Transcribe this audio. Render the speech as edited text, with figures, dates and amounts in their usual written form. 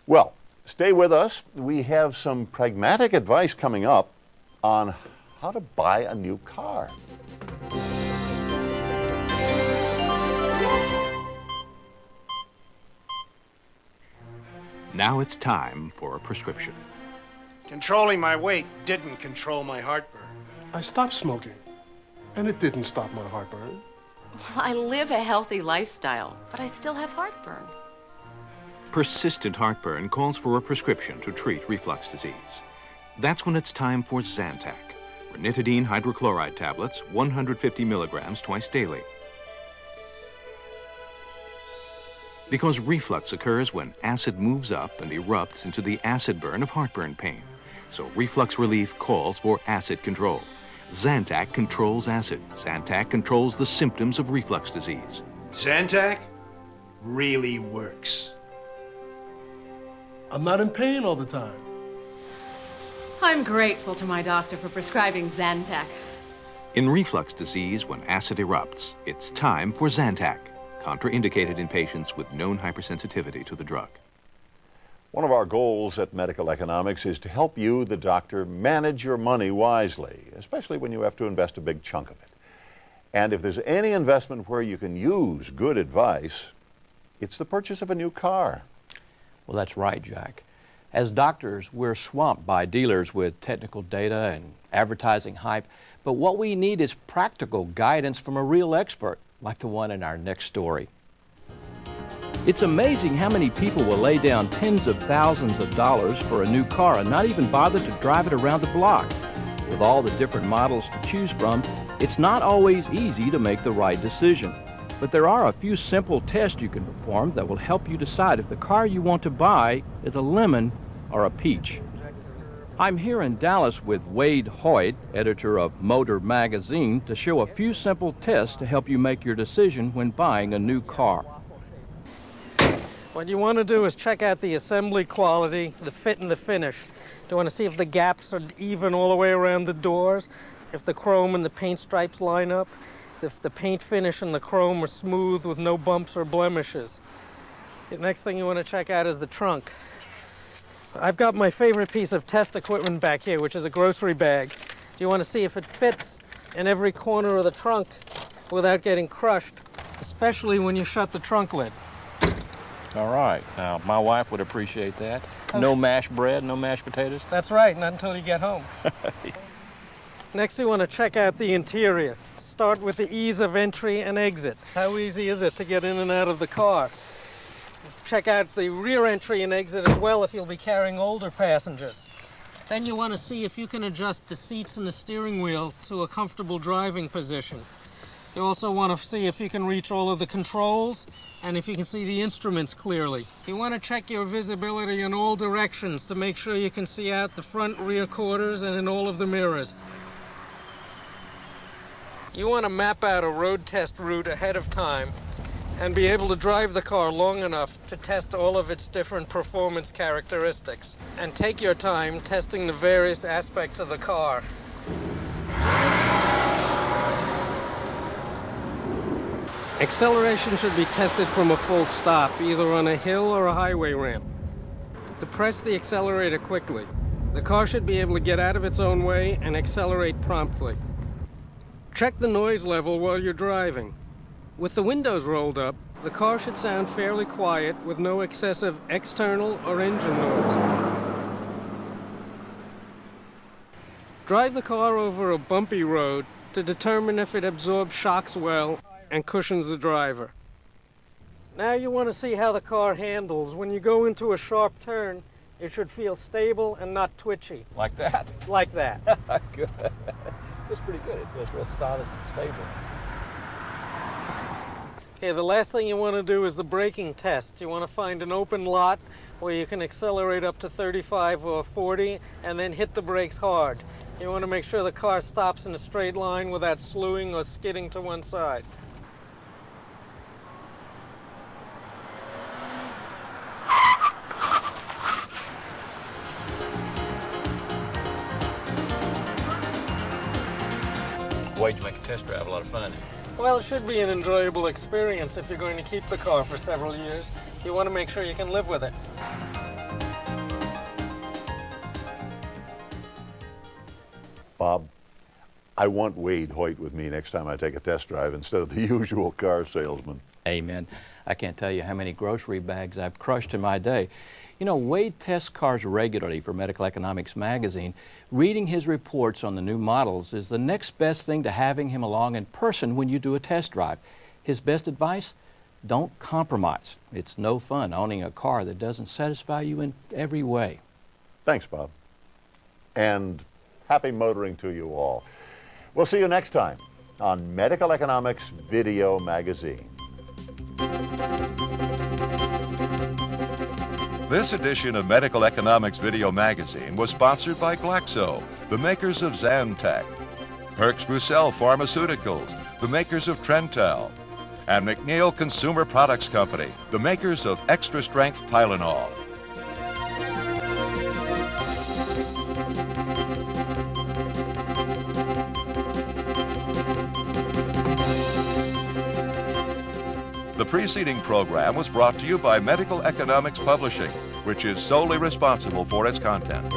Well, stay with us. We have some pragmatic advice coming up on how to buy a new car. Now it's time for a prescription. Controlling my weight didn't control my heartburn. I stopped smoking, and it didn't stop my heartburn. Well, I live a healthy lifestyle, but I still have heartburn. Persistent heartburn calls for a prescription to treat reflux disease. That's when it's time for Zantac, ranitidine hydrochloride tablets, 150 milligrams twice daily. Because reflux occurs when acid moves up and erupts into the acid burn of heartburn pain. So reflux relief calls for acid control. Zantac controls acid. Zantac controls the symptoms of reflux disease. Zantac really works. I'm not in pain all the time. I'm grateful to my doctor for prescribing Zantac. In reflux disease, when acid erupts, it's time for Zantac, contraindicated in patients with known hypersensitivity to the drug. One of our goals at Medical Economics is to help you, the doctor, manage your money wisely, especially when you have to invest a big chunk of it. And if there's any investment where you can use good advice, it's the purchase of a new car. Well, that's right, Jack. As doctors, we're swamped by dealers with technical data and advertising hype, but what we need is practical guidance from a real expert, like the one in our next story. It's amazing how many people will lay down tens of thousands of dollars for a new car and not even bother to drive it around the block. With all the different models to choose from, it's not always easy to make the right decision. But there are a few simple tests you can perform that will help you decide if the car you want to buy is a lemon or a peach. I'm here in Dallas with Wade Hoyt, editor of Motor Magazine, to show a few simple tests to help you make your decision when buying a new car. What you want to do is check out the assembly quality, the fit and the finish. You want to see if the gaps are even all the way around the doors, if the chrome and the paint stripes line up, if the paint finish and the chrome are smooth with no bumps or blemishes. The next thing you want to check out is the trunk. I've got my favorite piece of test equipment back here, which is a grocery bag. You want to see if it fits in every corner of the trunk without getting crushed, especially when you shut the trunk lid. All right. Now, my wife would appreciate that. No mashed bread, no mashed potatoes? That's right, not until you get home. Next, you want to check out the interior. Start with the ease of entry and exit. How easy is it to get in and out of the car? Check out the rear entry and exit as well if you'll be carrying older passengers. Then you want to see if you can adjust the seats and the steering wheel to a comfortable driving position. You also want to see if you can reach all of the controls and if you can see the instruments clearly. You want to check your visibility in all directions to make sure you can see out the front, rear quarters and in all of the mirrors. You want to map out a road test route ahead of time and be able to drive the car long enough to test all of its different performance characteristics. And take your time testing the various aspects of the car. Acceleration should be tested from a full stop, either on a hill or a highway ramp. Depress the accelerator quickly. The car should be able to get out of its own way and accelerate promptly. Check the noise level while you're driving. With the windows rolled up, the car should sound fairly quiet with no excessive external or engine noise. Drive the car over a bumpy road to determine if it absorbs shocks well and cushions the driver. Now you want to see how the car handles. When you go into a sharp turn, it should feel stable and not twitchy. Like that? Like that. Good. That's pretty good. It feels real solid and stable. Okay, the last thing you want to do is the braking test. You want to find an open lot where you can accelerate up to 35 or 40 and then hit the brakes hard. You want to make sure the car stops in a straight line without slewing or skidding to one side. Wade, you make a test drive a lot of fun. Well, it should be an enjoyable experience if you're going to keep the car for several years. You want to make sure you can live with it. Bob, I want Wade Hoyt with me next time I take a test drive instead of the usual car salesman. Amen. I can't tell you how many grocery bags I've crushed in my day. You know, Wade tests cars regularly for Medical Economics magazine. Reading his reports on the new models is the next best thing to having him along in person when you do a test drive. His best advice? Don't compromise. It's no fun owning a car that doesn't satisfy you in every way. Thanks, Bob. And happy motoring to you all. We'll see you next time on Medical Economics Video Magazine. This edition of Medical Economics Video Magazine was sponsored by Glaxo, the makers of Zantac, Perkins Pharmaceuticals, the makers of Trental, and McNeil Consumer Products Company, the makers of Extra Strength Tylenol. The preceding program was brought to you by Medical Economics Publishing, which is solely responsible for its content.